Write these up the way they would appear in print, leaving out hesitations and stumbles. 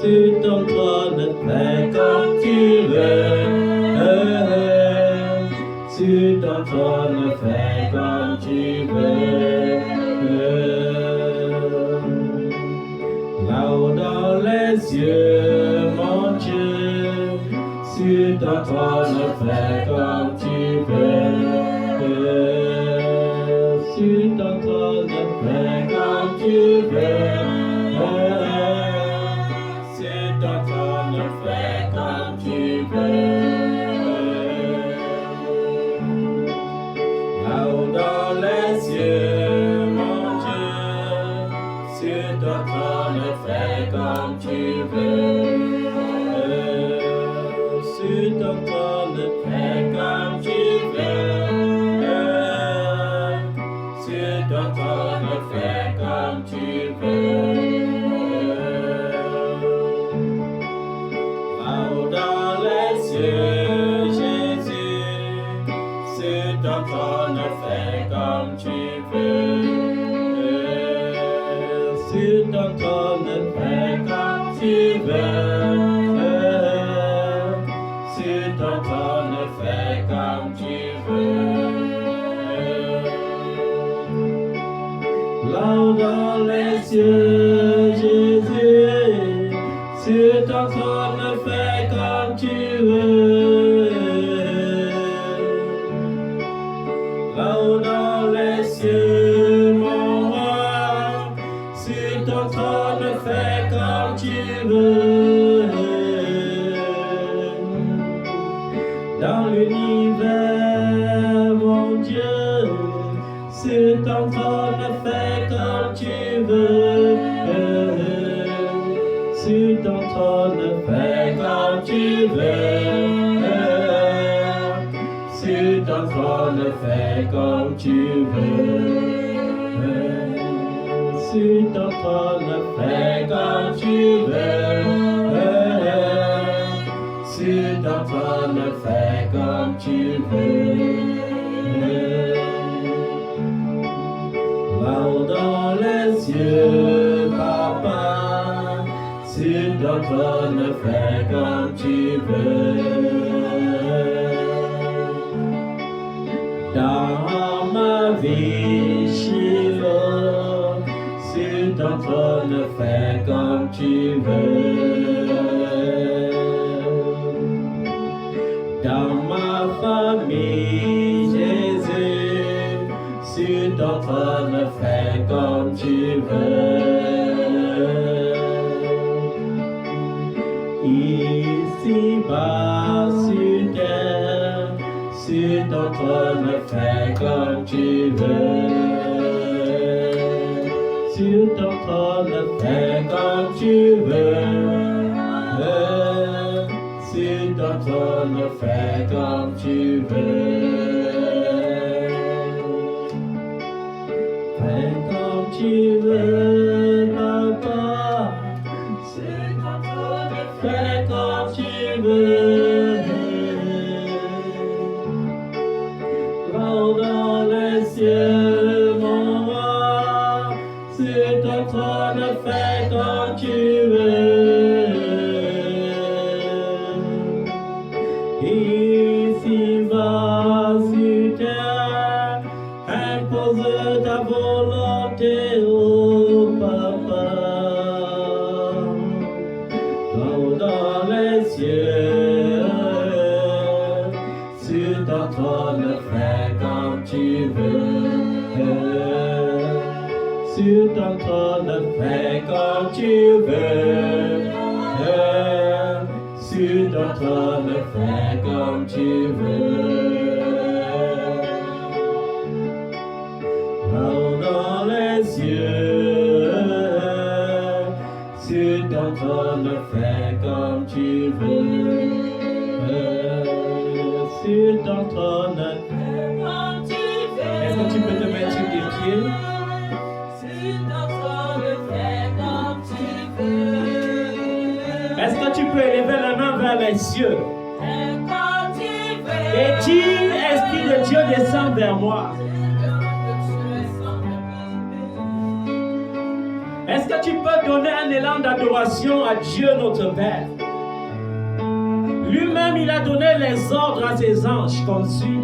sur ton trône, fais comme tu veux. Sur ton trône, fais comme tu veux. Là-haut dans les cieux, mon Dieu, sur ton trône, fais comme tu veux. Sur ton trône, fais comme tu veux. Sur ton trône, fais comme tu veux. Là-haut dans les cieux, mon Dieu, sur ton trône, fais comme tu veux. Sur ton trône, fais comme tu veux. Sur ton trône, fais comme tu veux. Là-haut dans les cieux, Jésus, sur ton trône, fais comme tu veux. Sur ton trône, fais comme tu veux. Sur ton trône, fais comme tu veux. Là-haut dans les cieux, Jésus, sur ton trône, fais comme tu veux. Là-haut dans les cieux, mon roi, sur ton trône, fais comme tu veux. Dans l'univers, mon Dieu, sur ton trône, fais comme tu veux. Sur ton trône, fais comme tu veux. Sur ton trône, fais comme tu veux. Sur ton trône, fais comme tu veux. Sur ton trône, fais comme tu veux. Là-haut dans les cieux, Papa, sur ton trône, fais comme tu veux. Dans ma vie, Shiloh, sur ton trône, fais comme tu veux. Dans ma famille, Jésus, sur ton trône, fais comme tu veux. Ici-bas sur terre, sur ton trône, fais comme tu veux. Sur ton trône, fais comme tu veux. Sur ton trône, fais comme tu veux. Fais comme tu veux, Papa. Sur ton trône, fais comme tu veux. Là-haut dans les cieux, mon roi, sur ton trône, fais comme tu veux. Ici-bas sur terre, impose ta volonté, oh Papa. Là-haut dans les cieux, sur ton trône, fais comme tu veux. Sur ton trône, fais comme tu veux. Sur ton trône, fais comme tu veux. Là-haut dans les cieux, sur ton trône, fais comme tu veux. Sur ton trône, fais comme tu veux. Est-ce que tu peux te mettre sur tes pieds? Sur ton trône, fais comme tu veux. Est-ce que tu peux élever la main vers les cieux? Et dis, Esprit de Dieu, descend vers moi. Est-ce que tu peux peut donner un élan d'adoration à Dieu notre Père. Lui-même, il a donné les ordres à ses anges comme suit.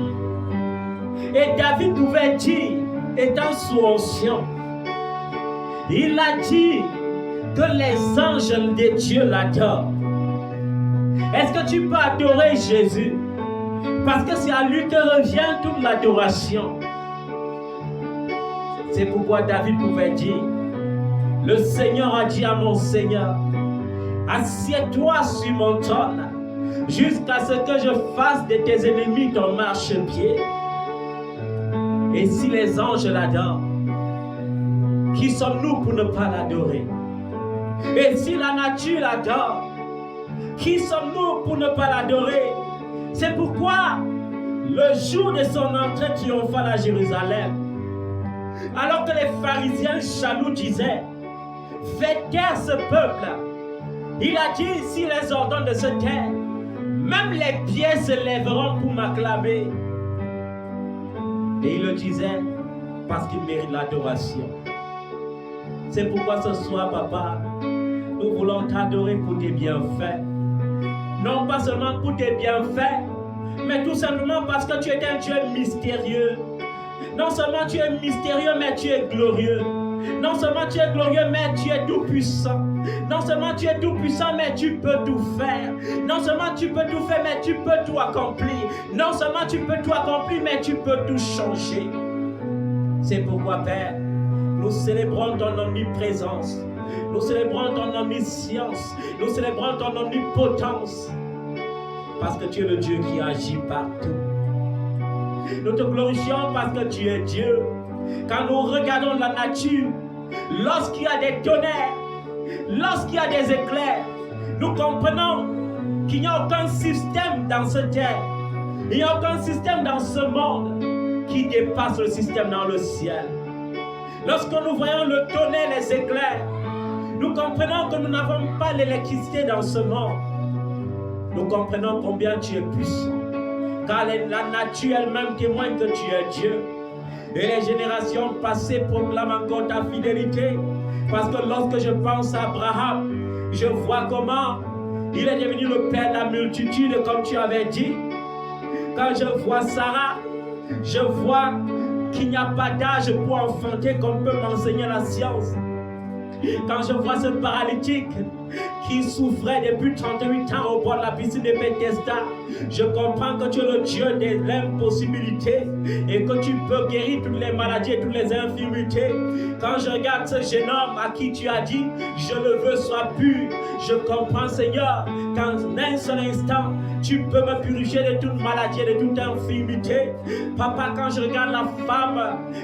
Et David pouvait dire, étant sous onction, il a dit que les anges de Dieu l'adorent. Est-ce que tu peux adorer Jésus? Parce que c'est à lui que revient toute l'adoration. C'est pourquoi David pouvait dire, le Seigneur a dit à mon Seigneur, assieds-toi sur mon trône, jusqu'à ce que je fasse de tes ennemis ton marchepied. Et si les anges l'adorent, qui sommes-nous pour ne pas l'adorer? Et si la nature l'adore, qui sommes-nous pour ne pas l'adorer? C'est pourquoi, le jour de son entrée triomphale à Jérusalem, alors que les pharisiens jaloux disaient, faites taire ce peuple, il a dit, s'il les ordonne de se taire, même les pieds se lèveront pour m'acclamer. Et il le disait parce qu'il mérite l'adoration. C'est pourquoi ce soir, papa, nous voulons t'adorer pour tes bienfaits. Non pas seulement pour tes bienfaits, mais tout simplement parce que tu es un Dieu mystérieux. Non seulement tu es mystérieux, mais tu es glorieux. Non seulement tu es glorieux, mais tu es tout puissant. Non seulement tu es tout puissant, mais tu peux tout faire. Non seulement tu peux tout faire, mais tu peux tout accomplir. Non seulement tu peux tout accomplir, mais tu peux tout changer. C'est pourquoi, Père, nous célébrons ton omniprésence. Nous célébrons ton omniscience. Nous célébrons ton omnipotence. Parce que tu es le Dieu qui agit partout. Nous te glorifions parce que tu es Dieu. Quand nous regardons la nature, lorsqu'il y a des tonnerres, lorsqu'il y a des éclairs, nous comprenons qu'il n'y a aucun système dans cette terre. Il n'y a aucun système dans ce monde qui dépasse le système dans le ciel. Lorsque nous voyons le tonnerre, les éclairs, nous comprenons que nous n'avons pas l'électricité dans ce monde. Nous comprenons combien tu es puissant. Car la nature elle-même témoigne que tu es Dieu. Et les générations passées proclament encore ta fidélité. Parce que lorsque je pense à Abraham, je vois comment il est devenu le père de la multitude, comme tu avais dit. Quand je vois Sarah, je vois qu'il n'y a pas d'âge pour enfanter, comme peut m'enseigner la science. Quand je vois ce paralytique qui souffrait depuis 38 ans au bord de la piscine de Bethesda, je comprends que tu es le Dieu de l'impossibilité et que tu peux guérir toutes les maladies et toutes les infirmités. Quand je regarde ce jeune homme à qui tu as dit, je le veux soit pur, je comprends, Seigneur, qu'en un seul instant, tu peux me purifier de toute maladie et de toute infirmité. Papa, quand je regarde la femme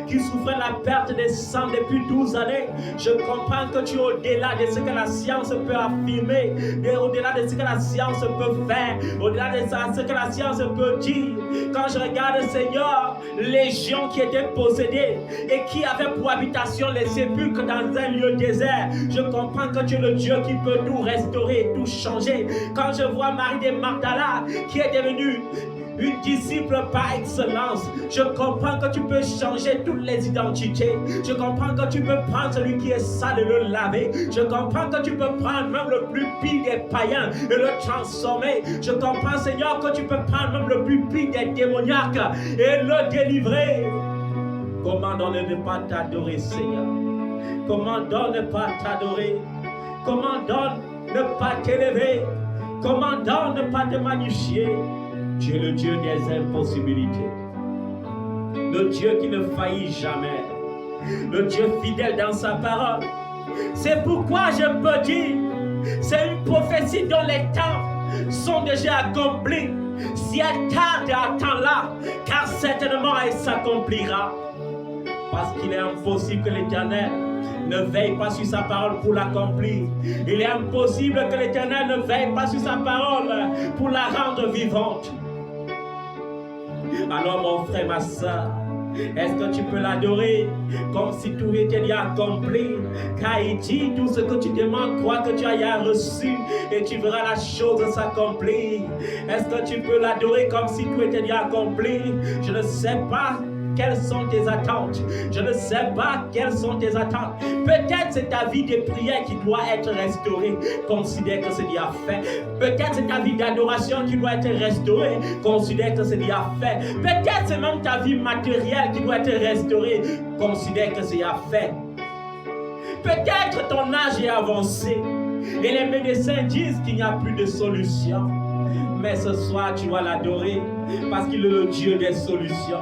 qui souffrait de la perte de sang depuis 12 années, je comprends que tu es au-delà de ce que la science peut affirmer, au-delà de ce que la science peut faire, au-delà de ce que la science peut dire. Quand je regarde, Seigneur, les gens qui étaient possédés et qui avaient pour habitation les sépulcres dans un lieu désert, je comprends que tu es le Dieu qui peut tout restaurer et tout changer. Quand je vois Marie de Magdala qui est devenue une disciple par excellence, je comprends que tu peux changer toutes les identités. Je comprends que tu peux prendre celui qui est sale et le laver. Je comprends que tu peux prendre même le plus pire des païens et le transformer. Je comprends, Seigneur, que tu peux prendre même le plus pire des démoniaques et le délivrer. Comment donc ne pas t'adorer, Seigneur? Comment donc ne pas t'adorer? Comment donc ne pas t'élever? Comment donc ne pas te magnifier? Tu es le Dieu des impossibilités, le Dieu qui ne faillit jamais, le Dieu fidèle dans sa parole. C'est pourquoi je peux dire, c'est une prophétie dont les temps sont déjà accomplis. Si elle tarde, attends-la, car certainement elle s'accomplira. Parce qu'il est impossible que l'Éternel ne veille pas sur sa parole pour l'accomplir. Il est impossible que l'Éternel ne veille pas sur sa parole pour la rendre vivante. Alors mon frère, ma soeur, est-ce que tu peux l'adorer comme si tout était déjà accompli? Car il dit, tout ce que tu demandes, crois que tu as reçu et tu verras la chose s'accomplir. Est-ce que tu peux l'adorer comme si tout était déjà accompli? Je ne sais pas quelles sont tes attentes. Je ne sais pas quelles sont tes attentes. Peut-être c'est ta vie de prière qui doit être restaurée. Considère que c'est déjà fait. Peut-être c'est ta vie d'adoration qui doit être restaurée. Considère que c'est déjà fait. Peut-être c'est même ta vie matérielle qui doit être restaurée. Considère que c'est déjà fait. Peut-être ton âge est avancé et les médecins disent qu'il n'y a plus de solution. Mais ce soir, tu vas l'adorer parce qu'il est le Dieu des solutions,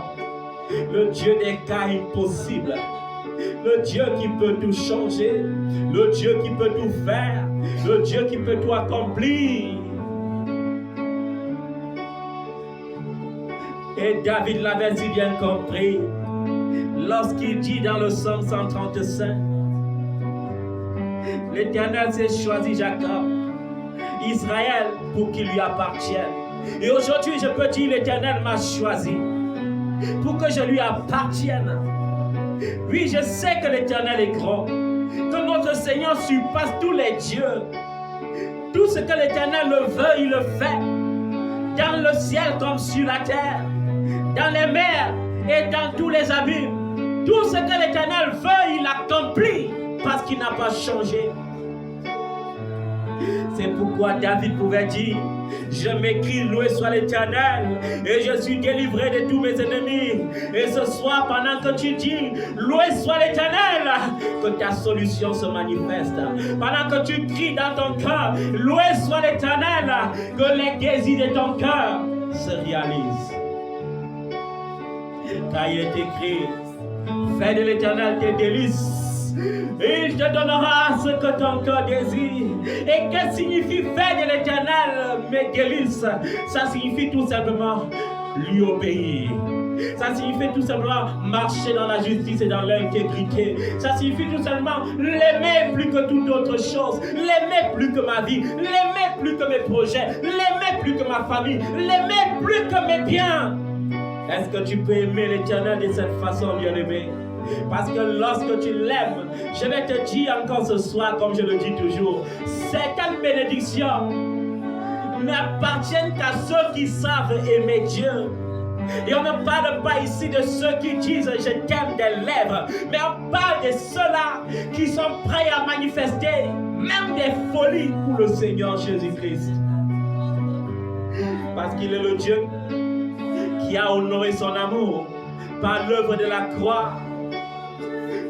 le Dieu des cas impossibles, le Dieu qui peut tout changer, le Dieu qui peut tout faire, le Dieu qui peut tout accomplir. Et David l'avait si bien compris lorsqu'il dit dans le psaume 135, l'Éternel s'est choisi Jacob, Israël, pour qu'il lui appartienne. Et aujourd'hui, je peux dire, l'Éternel m'a choisi pour que je lui appartienne. Oui, je sais que l'Éternel est grand, que notre Seigneur surpasse tous les dieux. Tout ce que l'Éternel le veut, il le fait. Dans le ciel comme sur la terre, dans les mers et dans tous les abîmes. Tout ce que l'Éternel veut, il accomplit parce qu'il n'a pas changé. C'est pourquoi David pouvait dire, je m'écris, loué soit l'Éternel, et je suis délivré de tous mes ennemis. Et ce soir, pendant que tu dis, loué soit l'Éternel, que ta solution se manifeste. Pendant que tu cries dans ton cœur, loué soit l'Éternel, que les désirs de ton cœur se réalisent. Car il est écrit, fais de l'Éternel tes délices. Et il te donnera ce que ton cœur désire. Et qu'est-ce que signifie faire de l'Éternel mes délices? Ça signifie tout simplement lui obéir. Ça signifie tout simplement marcher dans la justice et dans l'intégrité. Ça signifie tout simplement l'aimer plus que toute autre chose. L'aimer plus que ma vie. L'aimer plus que mes projets. L'aimer plus que ma famille. L'aimer plus que mes biens. Est-ce que tu peux aimer l'Éternel de cette façon, bien-aimé? Parce que lorsque tu l'aimes, je vais te dire encore ce soir, comme je le dis toujours, certaines bénédictions n'appartiennent qu'à ceux qui savent aimer Dieu. Et on ne parle pas ici de ceux qui disent je t'aime des lèvres, mais on parle de ceux-là qui sont prêts à manifester même des folies pour le Seigneur Jésus-Christ. Parce qu'il est le Dieu qui a honoré son amour par l'œuvre de la croix.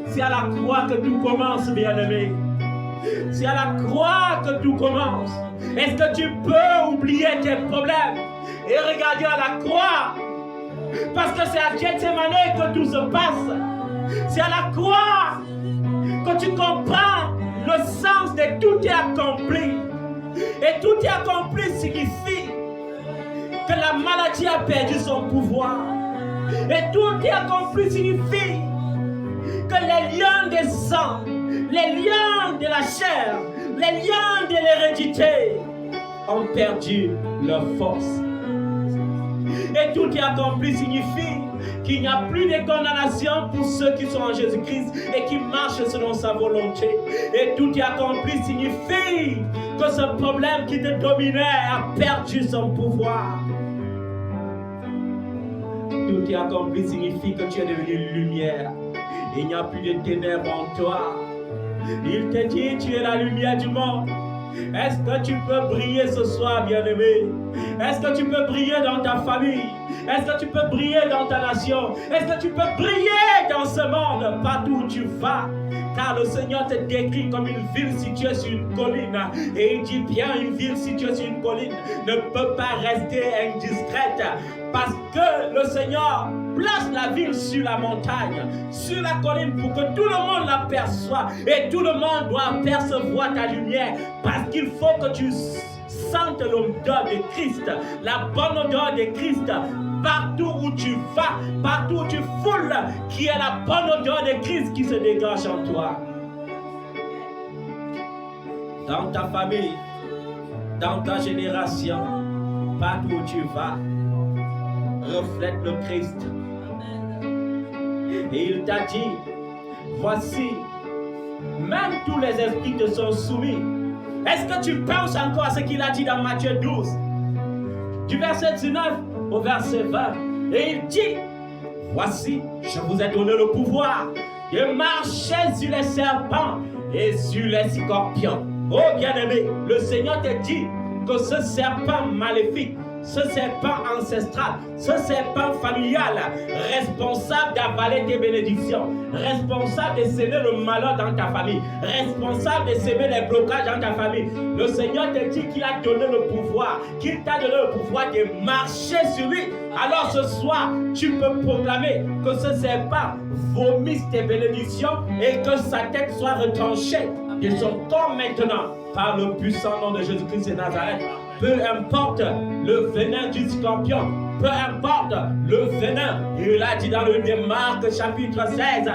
C'est à la croix que tout commence, bien-aimé. C'est à la croix que tout commence. Est-ce que tu peux oublier tes problèmes et regarder à la croix? Parce que c'est à Gethsémane que tout se passe. C'est à la croix que tu comprends le sens de tout est accompli. Et tout est accompli signifie que la maladie a perdu son pouvoir. Et tout est accompli signifie que les liens des sangs, les liens de la chair, les liens de l'hérédité ont perdu leur force. Et tout est accompli signifie qu'il n'y a plus de condamnation pour ceux qui sont en Jésus-Christ et qui marchent selon sa volonté. Et tout est accompli signifie que ce problème qui te dominait a perdu son pouvoir. Tout est accompli signifie que tu es devenu lumière. Il n'y a plus de ténèbres en toi. Il te dit, tu es la lumière du monde. Est-ce que tu peux briller ce soir, bien-aimé? Est-ce que tu peux briller dans ta famille? Est-ce que tu peux briller dans ta nation? Est-ce que tu peux briller dans ce monde, partout où tu vas? Car le Seigneur te décrit comme une ville située sur une colline. Et il dit bien, une ville située sur une colline ne peut pas rester indiscrète. Parce que le Seigneur place la ville sur la montagne, sur la colline, pour que tout le monde l'aperçoive. Et tout le monde doit percevoir ta lumière. Parce qu'il faut que tu sentes l'odeur de Christ, la bonne odeur de Christ. Partout où tu vas, partout où tu foules, qui est la bonne odeur de Christ qui se dégage en toi. Dans ta famille, dans ta génération, partout où tu vas, reflète le Christ. Et il t'a dit, voici, même tous les esprits te sont soumis. Est-ce que tu penses encore à ce qu'il a dit dans Matthieu 12, du verset 19 au verset 20? Et il dit, Voici, je vous ai donné le pouvoir de marcher sur les serpents et sur les scorpions. Oh bien-aimé, le Seigneur te dit que ce serpent maléfique, ce serpent ancestral, ce serpent familial, responsable d'avaler tes bénédictions, responsable de semer le malheur dans ta famille, responsable de semer les blocages dans ta famille. Le Seigneur te dit qu'il a donné le pouvoir, qu'il t'a donné le pouvoir de marcher sur lui. Alors ce soir, tu peux proclamer que ce serpent vomisse tes bénédictions et que sa tête soit retranchée de son corps maintenant par le puissant nom de Jésus-Christ de Nazareth. Peu importe le venin du scorpion, peu importe le venin, il a dit dans le livre de Marc chapitre 16,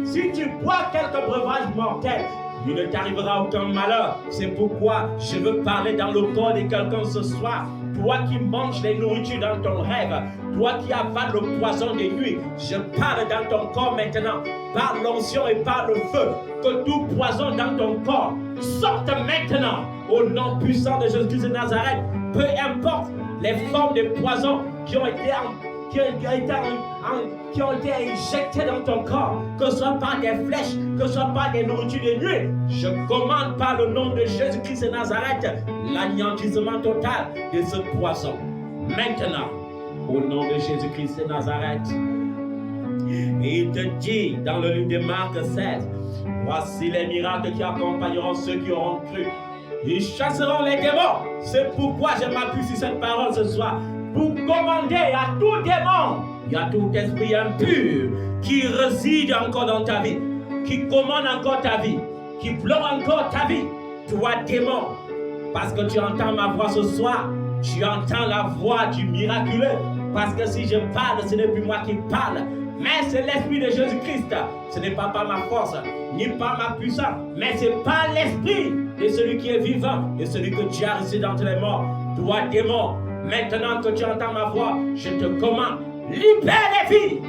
si tu bois quelques breuvages mortels, il ne t'arrivera aucun malheur. C'est pourquoi je veux parler dans le corps de quelqu'un ce soir. Toi qui manges les nourritures dans ton rêve, toi qui avales le poison des nuits, je parle dans ton corps maintenant, par l'onction et par le feu, que tout poison dans ton corps sorte maintenant, au nom puissant de Jésus-Christ de Nazareth. Peu importe les formes de poison qui ont été injectées dans ton corps, que ce soit par des flèches, que ce soit par des nourritures de nuit, je commande par le nom de Jésus-Christ de Nazareth l'anéantissement total de ce poison. Maintenant, au nom de Jésus-Christ de Nazareth. Et il te dit dans le livre de Marc 16, voici les miracles qui accompagneront ceux qui auront cru. Ils chasseront les démons. C'est pourquoi je m'appuie sur cette parole ce soir, pour commander à tout démon et à tout esprit impur qui réside encore dans ta vie, qui commande encore ta vie, qui bloque encore ta vie. Toi démon, parce que tu entends ma voix ce soir, tu entends la voix du miraculeux. Parce que si je parle, ce n'est plus moi qui parle, mais c'est l'Esprit de Jésus-Christ. Ce n'est pas par ma force, ni par ma puissance, mais c'est par l'Esprit de celui qui est vivant, de celui que Dieu a ressuscité d'entre les morts. Toi démon, maintenant que tu entends ma voix, je te commande, libère les vies,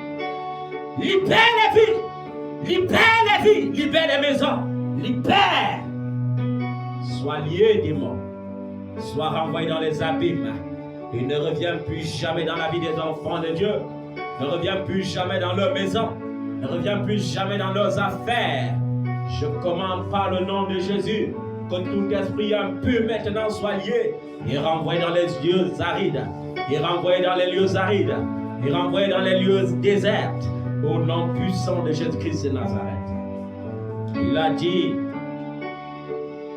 libère les vies, libère les vies, libère les maisons, libère. Sois lié démon, sois renvoyé dans les abîmes. Il ne revient plus jamais dans la vie des enfants de Dieu. Ne revient plus jamais dans leur maison. Ne revient plus jamais dans leurs affaires. Je commande par le nom de Jésus que tout esprit impur maintenant soit lié et renvoyé dans les lieux arides. Et renvoyé dans les lieux arides. Et renvoyé dans les lieux déserts. Au nom puissant de Jésus-Christ de Nazareth. Il a dit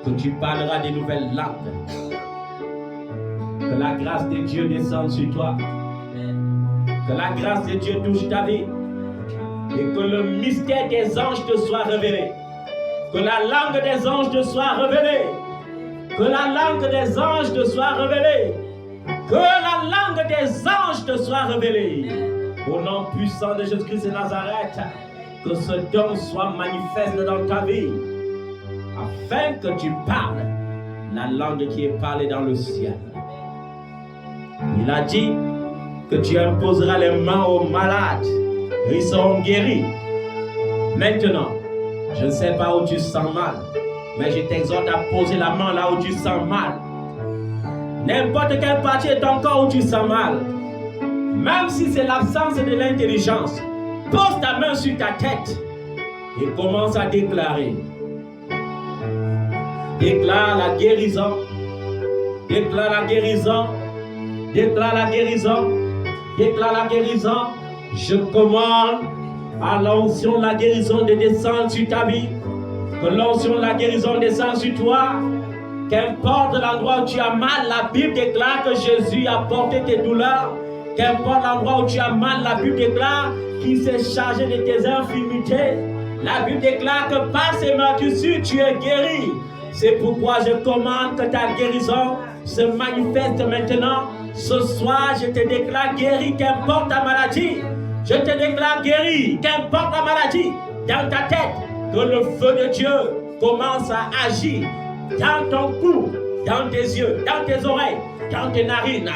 que tu parleras des nouvelles langues. Que la grâce de Dieu descende sur toi. Que la grâce de Dieu touche ta vie. Et que le mystère des anges te soit révélé. Que la langue des anges te soit révélée. Que la langue des anges te soit révélée. Que la langue des anges te soit révélée. Au nom puissant de Jésus-Christ de Nazareth. Que ce don soit manifeste dans ta vie. Afin que tu parles la langue qui est parlée dans le ciel. Il a dit que tu imposeras les mains aux malades et ils seront guéris. Maintenant, je ne sais pas où tu sens mal, mais je t'exhorte à poser la main là où tu sens mal. N'importe quelle partie de ton corps où tu sens mal, même si c'est l'absence de l'intelligence, pose ta main sur ta tête et commence à déclarer. Déclare la guérison. Déclare la guérison. Déclare la guérison. Déclare la guérison. Je commande à l'onction de la guérison de descendre sur ta vie. Que l'onction de la guérison descende sur toi. Qu'importe l'endroit où tu as mal, la Bible déclare que Jésus a porté tes douleurs. Qu'importe l'endroit où tu as mal, la Bible déclare qu'il s'est chargé de tes infirmités. La Bible déclare que par ses meurtrissures, tu es guéri. C'est pourquoi je commande que ta guérison se manifeste maintenant. Ce soir, je te déclare guéri, qu'importe ta maladie. Je te déclare guéri, qu'importe la maladie dans ta tête. Que le feu de Dieu commence à agir dans ton cou, dans tes yeux, dans tes oreilles, dans tes narines,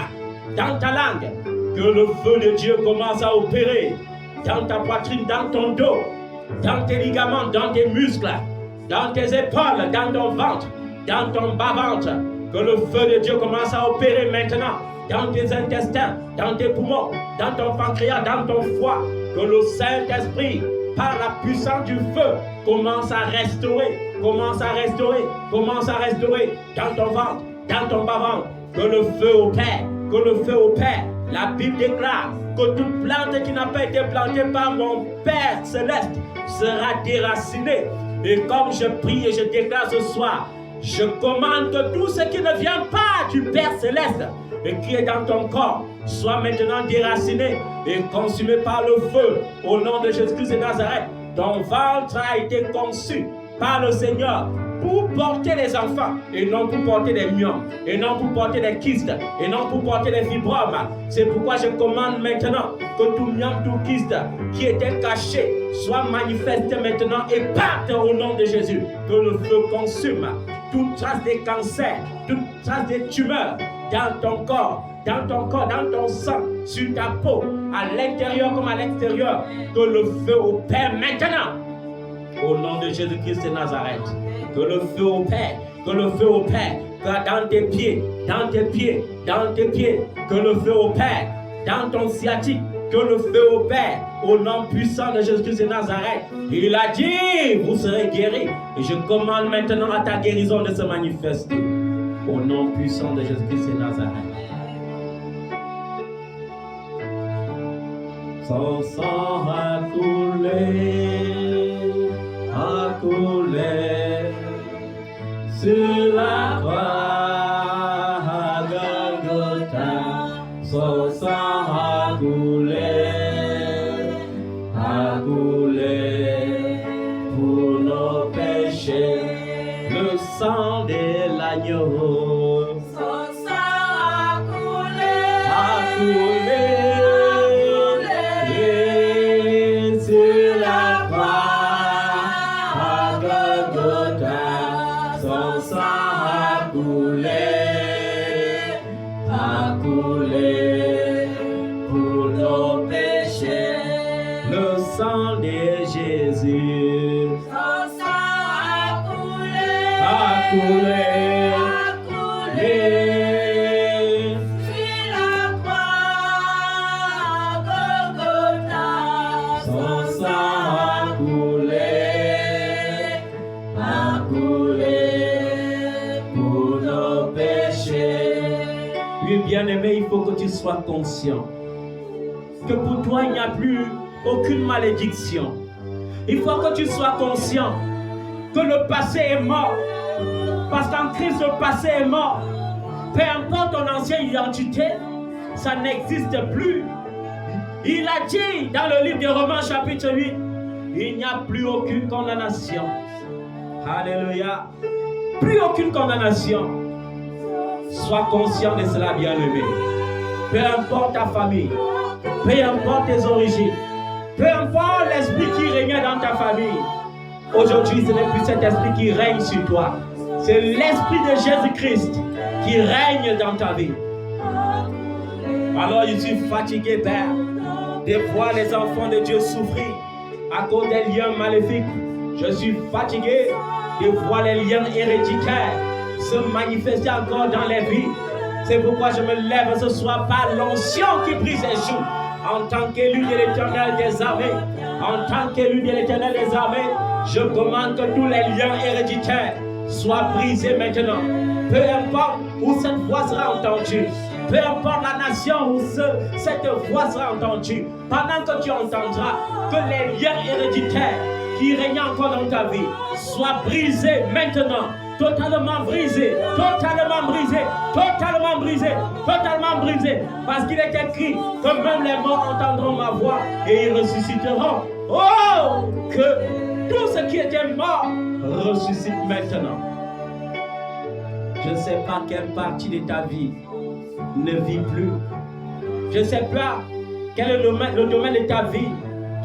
dans ta langue. Que le feu de Dieu commence à opérer dans ta poitrine, dans ton dos, dans tes ligaments, dans tes muscles, dans tes épaules, dans ton ventre, dans ton bas-ventre. Que le feu de Dieu commence à opérer maintenant dans tes intestins, dans tes poumons, dans ton pancréas, dans ton foie, que le Saint-Esprit, par la puissance du feu, commence à restaurer dans ton ventre, dans ton bas-ventre, que le feu opère. La Bible déclare que toute plante qui n'a pas été plantée par mon Père céleste sera déracinée. Et comme je prie et je déclare ce soir, je commande que tout ce qui ne vient pas du Père céleste et qui est dans ton corps soit maintenant déraciné et consumé par le feu. Au nom de Jésus-Christ de Nazareth, ton ventre a été conçu par le Seigneur pour porter les enfants et non pour porter des myomes, et non pour porter des kystes, et non pour porter des fibromes. C'est pourquoi je commande maintenant que tout myome, tout kyste qui était caché soit manifesté maintenant et parte au nom de Jésus. Que le feu consume toute trace des cancers, toute trace des tumeurs dans ton corps, dans ton sang, sur ta peau, à l'intérieur comme à l'extérieur. Que le feu opère maintenant au nom de Jésus-Christ de Nazareth. Que le feu opère, que le dans tes pieds, que le feu opère, dans ton sciatique, que le feu opère, au nom puissant de Jésus-Christ de Nazareth. Il a dit, vous serez guéris. Et je commande maintenant à ta guérison de se manifester, au nom puissant de Jésus-Christ de Nazareth. Son sang a coulé sur la croix à Golgotha. Son sang a coulé pour nos péchés. Le sang de l'agneau. Son sang a coulé sur la croix à Golgotha. Son sang a coulé pour nos péchés. Le sang de Jésus. Son sang a coulé sur la croix à Golgotha. Son sang a coulé pour nos péchés. Oui, bien-aimé, il faut que tu sois conscient que pour toi, il n'y a plus aucune malédiction. Il faut que tu sois conscient que le passé est mort. Parce qu'en Christ, le passé est mort. Peu importe ton ancienne identité, ça n'existe plus. Il a dit dans le livre de Romains chapitre 8, il n'y a plus aucune condamnation. Alléluia. Plus aucune condamnation. Sois conscient de cela, bien-aimé. Peu importe ta famille, peu importe tes origines, peu importe l'esprit qui régnait dans ta famille, aujourd'hui ce n'est plus cet esprit qui règne sur toi. C'est l'esprit de Jésus-Christ qui règne dans ta vie. Alors je suis fatigué, Père, de voir les enfants de Dieu souffrir à cause des liens maléfiques. Je suis fatigué de voir les liens héréditaires se manifester encore dans les vies. C'est pourquoi je me lève ce soir par l'onction qui brise les joues. En tant qu'élu de l'Éternel des armées, je commande que tous les liens héréditaires soient brisés maintenant. Peu importe où cette voix sera entendue, peu importe la nation où cette voix sera entendue, pendant que tu entendras que les liens héréditaires qui règnent encore dans ta vie soient brisés maintenant. Totalement brisé, parce qu'il est écrit que même les morts entendront ma voix et ils ressusciteront. Oh, que tout ce qui était mort ressuscite maintenant. Je ne sais pas quelle partie de ta vie ne vit plus. Je ne sais pas quel est le domaine de ta vie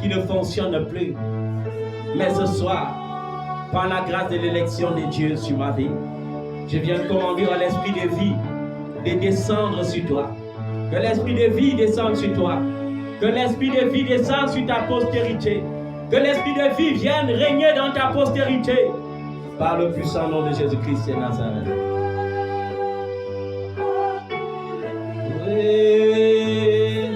qui ne fonctionne plus. Mais ce soir, par la grâce de l'élection de Dieu sur ma vie, je viens de commander à l'esprit de vie de descendre sur toi. Que l'esprit de vie descende sur toi. Que l'esprit de vie descende sur ta postérité. Que l'esprit de vie vienne régner dans ta postérité. Par le puissant nom de Jésus-Christ de Nazareth. Oui.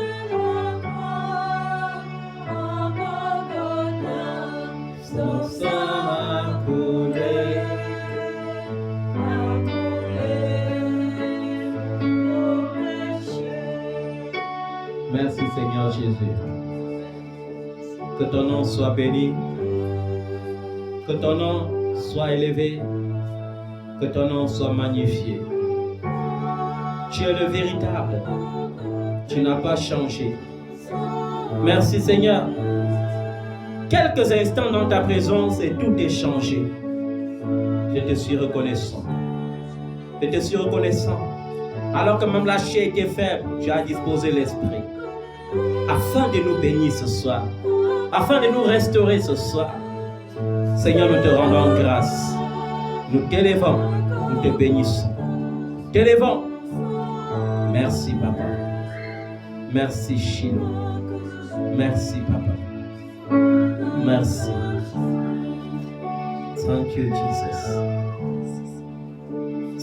Merci Seigneur Jésus. Que ton nom soit béni. Que ton nom soit élevé. Que ton nom soit magnifié. Tu es le véritable. Tu n'as pas changé. Merci Seigneur. Quelques instants dans ta présence et tout est changé. Je te suis reconnaissant. Je te suis reconnaissant. Alors que même la chair était faible, tu as disposé l'esprit. Afin de nous bénir ce soir. Afin de nous restaurer ce soir. Seigneur, nous te rendons grâce. Nous t'élèvons. Nous te bénissons. T'élèvons. Merci Papa. Merci Shiloh. Merci Papa. Merci. Thank you Jesus.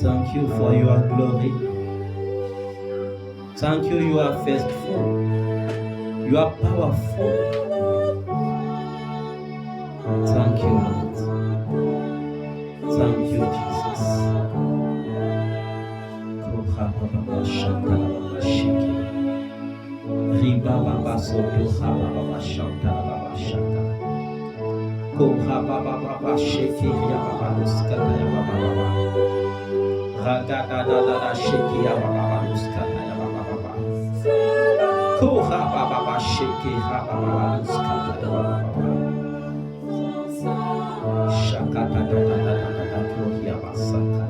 Thank you for your glory. Thank you, you are faithful. You are powerful. Thank you, Lord. Thank you, Jesus. Koha Baba Shanta Baba Shiki. Riba Baba Soto Haba Baba Shanta Baba Shanta. Koha Baba Baba Shiki Ya Baba Luskata Ya Baba Baba. Ragada da Shiki Ya Baba Luskata Ya Baba Baba. Koha Baba Shiki Ya Baba Luskata Ya Baba Baba. Shakata da Gloria Basaka.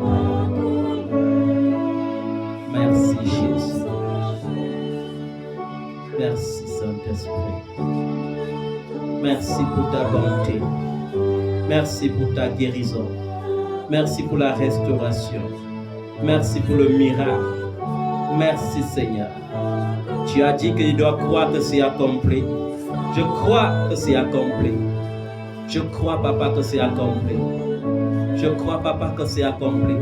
Merci Jésus. Merci Saint-Esprit. Merci pour ta bonté. Merci pour ta guérison. Merci pour la restauration. Merci pour le miracle. Merci Seigneur. Tu as dit que je dois croire que c'est accompli. Je crois que c'est accompli. Je crois, Papa, que c'est accompli. Je crois, Papa, que c'est accompli.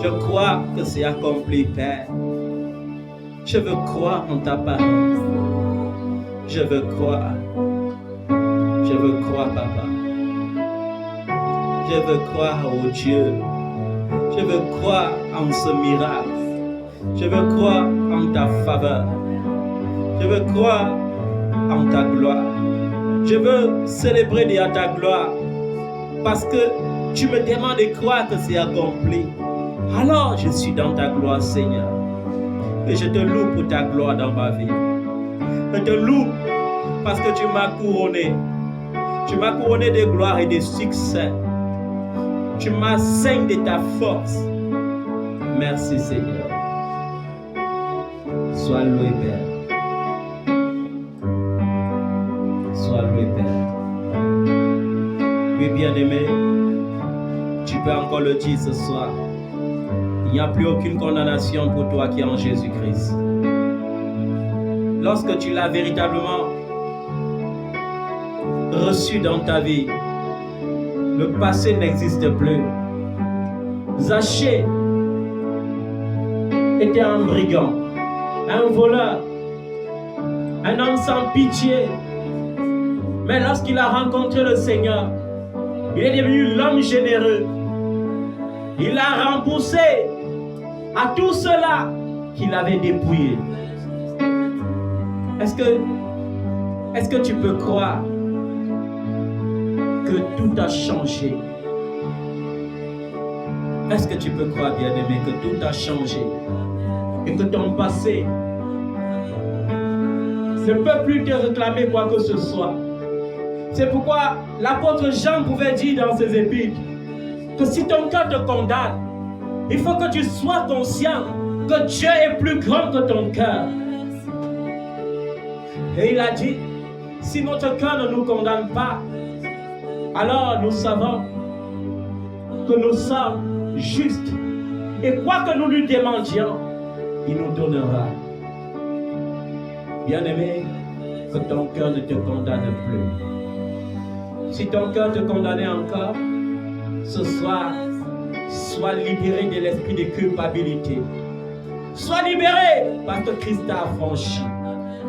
Je crois que c'est accompli, Père. Je veux croire en ta parole. Je veux croire. Je veux croire, Papa. Je veux croire au Dieu. Je veux croire en ce miracle. Je veux croire en ta faveur. Je veux croire en ta gloire. Je veux célébrer de ta gloire parce que tu me demandes de croire que c'est accompli. Alors je suis dans ta gloire, Seigneur. Et je te loue pour ta gloire dans ma vie. Je te loue parce que tu m'as couronné. Tu m'as couronné de gloire et de succès. Tu m'as ceint de ta force. Merci, Seigneur. Sois loué, Père. Sois loué, Père. Oui, bien-aimé, tu peux encore le dire ce soir. Il n'y a plus aucune condamnation pour toi qui est en Jésus-Christ. Lorsque tu l'as véritablement reçu dans ta vie, le passé n'existe plus. Zachée était un brigand, un voleur, un homme sans pitié. Mais lorsqu'il a rencontré le Seigneur, il est devenu l'homme généreux. Il a remboursé à tout cela qu'il avait dépouillé. Est-ce que tu peux croire que tout a changé? Est-ce que tu peux croire, bien-aimé, que tout a changé et que ton passé ne peut plus te réclamer quoi que ce soit? C'est pourquoi l'apôtre Jean pouvait dire dans ses épîtres que si ton cœur te condamne, il faut que tu sois conscient que Dieu est plus grand que ton cœur. Et il a dit, si notre cœur ne nous condamne pas, alors nous savons que nous sommes justes. Et quoi que nous lui demandions, il nous donnera. Bien-aimé, que ton cœur ne te condamne plus. Si ton cœur te condamnait encore, ce soir, sois libéré de l'esprit de culpabilité. Sois libéré parce que Christ t'a affranchi.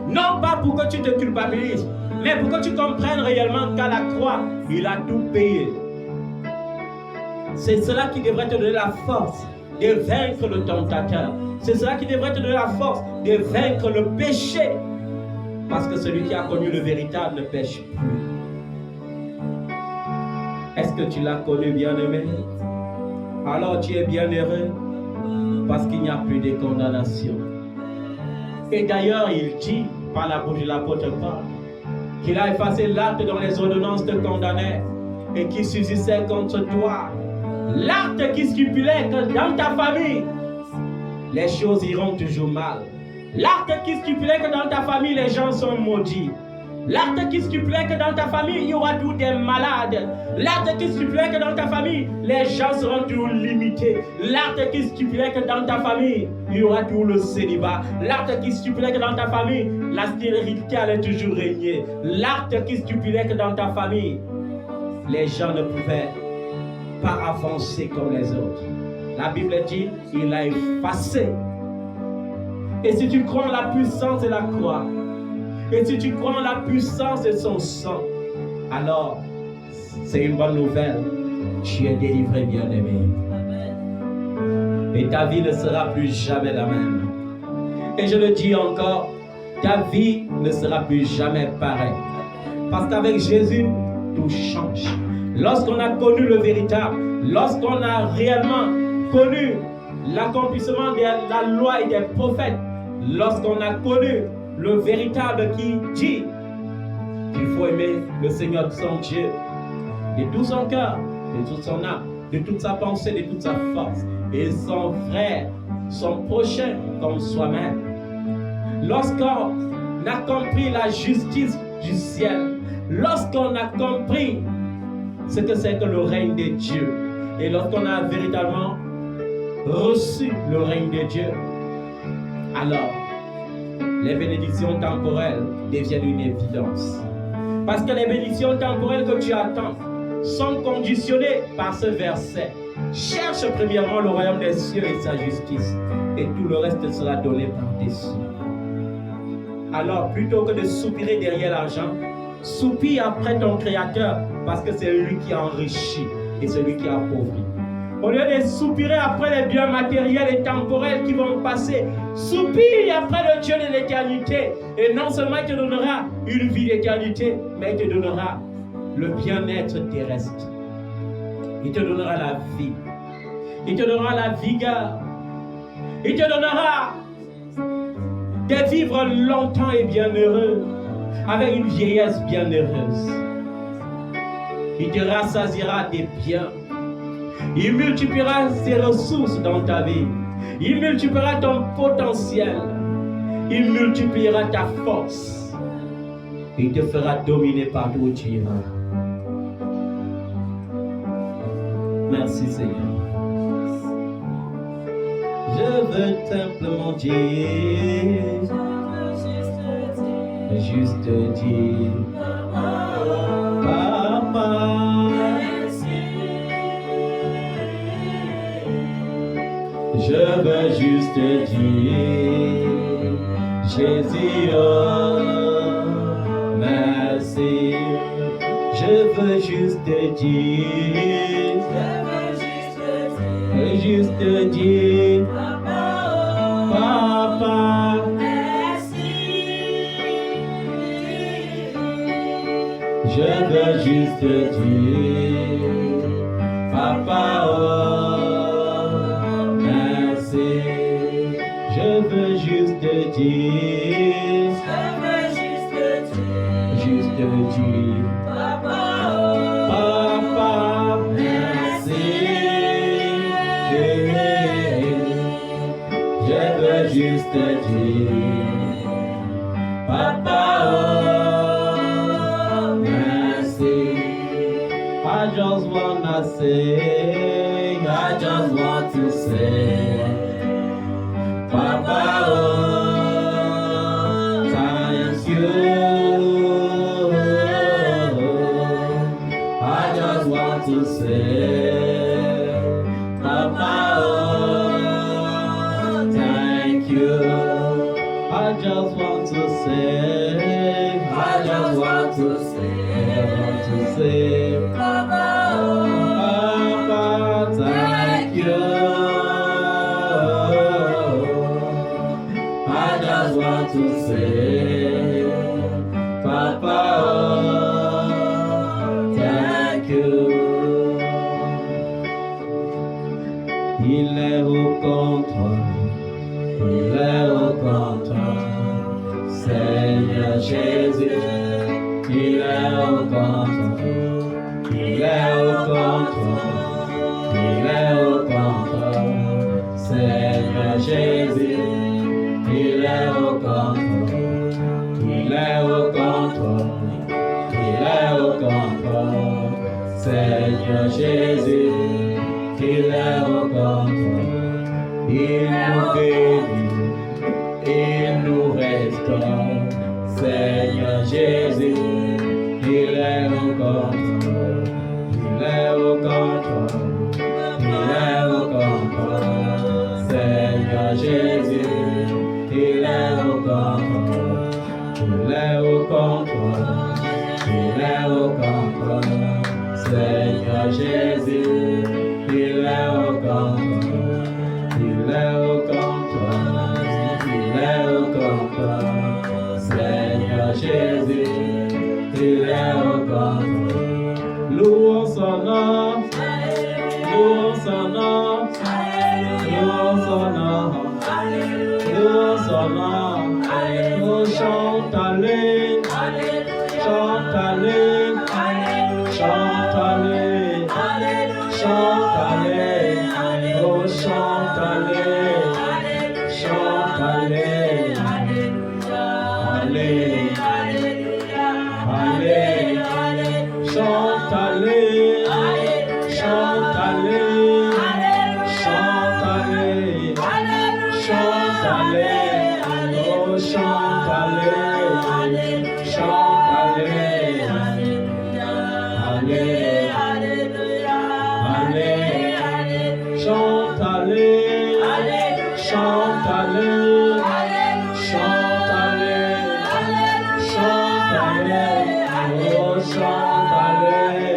Non pas pour que tu te culpabilises, mais pour que tu comprennes réellement qu'à la croix, il a tout payé. C'est cela qui devrait te donner la force de vaincre le tentateur. C'est cela qui devrait te donner la force de vaincre le péché Parce que celui qui a connu le véritable ne pêche plus. Est-ce que tu l'as connu, bien-aimé? Alors tu es bien heureux parce qu'il n'y a plus de condamnation. Et d'ailleurs, il dit par la bouche de l'apôtre Paul qu'il a effacé l'acte dont les ordonnances te condamnaient et qui subsistait contre toi. L'acte qui stipulait que dans ta famille, les choses iront toujours mal. L'acte qui stipulait que dans ta famille, les gens sont maudits. L'acte qui stipulait que dans ta famille, il y aura tous des malades. L'acte qui stipulait que dans ta famille, les gens seront toujours limités. L'acte qui stipulait que dans ta famille, il y aura tout le célibat. L'acte qui stipulait que dans ta famille, la stérilité allait toujours régner. L'acte qui stipulait que dans ta famille, les gens ne pouvaient pas avancer comme les autres. La Bible dit, il a effacé. Et si tu crois en la puissance de la croix, et si tu crois en la puissance de son sang, alors c'est une bonne nouvelle. Tu es délivré, bien-aimé. Et ta vie ne sera plus jamais la même. Et je le dis encore, ta vie ne sera plus jamais pareille. Parce qu'avec Jésus, tout change. Lorsqu'on a connu le véritable, lorsqu'on a réellement connu l'accomplissement de la loi et des prophètes, lorsqu'on a connu le véritable qui dit qu'il faut aimer le Seigneur son Dieu de tout son cœur, de toute son âme, de toute sa pensée, de toute sa force, et son frère, son prochain comme soi-même. Lorsqu'on a compris la justice du ciel, lorsqu'on a compris ce que c'est que le règne de Dieu, et lorsqu'on a véritablement reçu le règne de Dieu, alors les bénédictions temporelles deviennent une évidence. Parce que les bénédictions temporelles que tu attends sont conditionnées par ce verset. Cherche premièrement le royaume des cieux et sa justice, et tout le reste sera donné par-dessus. Alors, plutôt que de soupirer derrière l'argent, soupire après ton Créateur, parce que c'est lui qui a enrichi et celui qui a appauvri. Au lieu de soupirer après les biens matériels et temporels qui vont passer, soupire après le Dieu de l'éternité. Et non seulement il te donnera une vie d'éternité, mais il te donnera le bien-être terrestre. Il te donnera la vie. Il te donnera la vigueur. Il te donnera de vivre longtemps et bien heureux, avec une vieillesse bien heureuse. Il te rassasiera des biens. Il multipliera ses ressources dans ta vie. Il multipliera ton potentiel. Il multipliera ta force. Il te fera dominer partout où tu iras. Merci Seigneur. Je veux simplement dire, juste dire, Papa. Je veux juste dire, Jésus, oh, merci. Je veux juste dire, juste dire, Papa, merci. Je veux juste dire, Papa, oh, merci. Je veux juste dire, juste dire, Papa, oh, Papa, merci. Je veux juste dire, Papa, oh, merci. I just wanna say, I just want to say, Papa, oh, thank you. I just want to say, Papa, oh, thank you. I just want to say, I just want to say, I want to say, Papa, oh, Papa, thank you. I just want to say, Papa, oh, thank you. Il est au contrôle, il est au contrôle, Seigneur Jésus, il est au contrôle, il est au contrôle, il est au contrôle, Seigneur Jésus, il est au contrôle, il est au contrôle, il est au contrôle, Seigneur Jésus, il est au contrôle, il nous bénit, il nous restaure, Seigneur Jésus, il est au contrôle, il est au contrôle, il est au contrôle, Seigneur Jésus, il est au contrôle, il est au contrôle, il est au contrôle, Seigneur Jésus, il est au contrôle, il est au contrôle, il est au contrôle, Seigneur Jésus, il est au contrôle. Louons son nom, louons son nom, louons son nom, louons son nom. Oh, chante-les, chante-les, chante-les, chante-les, oh, chante-les, chante-les, allez, allez, chante-les, chante-les, chante-les, chante-les, oh, chante-les, chante-les, allez, allez, chante-les, chante-les, chante-les, chante-les, oh, chante-les,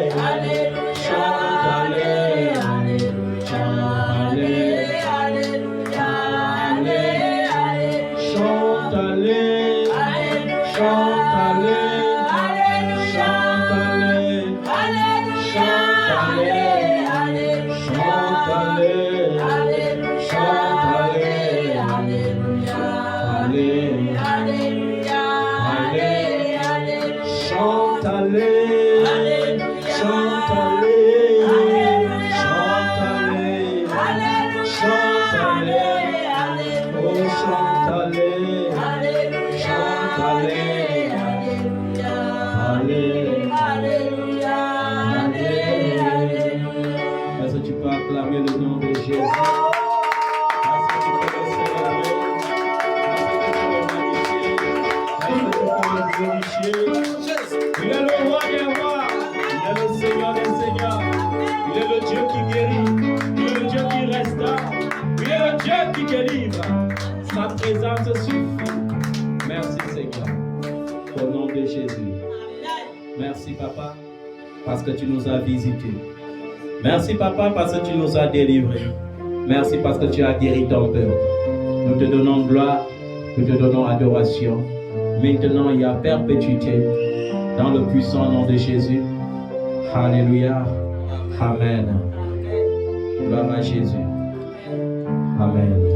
chante-les, allez, chante-les, chante-les, chante-les, Est-ce que tu peux acclamer le nom de Jésus? Est-ce que tu peux le célébrer? Est-ce que tu peux le magnifier? Est-ce que tu peux le glorifier? Il est le roi des rois, il est le Seigneur des seigneurs, il est le Dieu qui guérit, il est le Dieu qui restaure, il est le Dieu qui délivre. Sa présence suffit. Merci Seigneur, au nom de Jésus. Merci Papa, parce que tu nous as visités. Merci Papa, parce que tu nous as délivrés. Merci parce que tu as guéri ton peuple. Nous te donnons gloire, nous te donnons adoration. Maintenant et à perpétuité, dans le puissant nom de Jésus. Alléluia. Amen. Gloire à Jésus. Amen.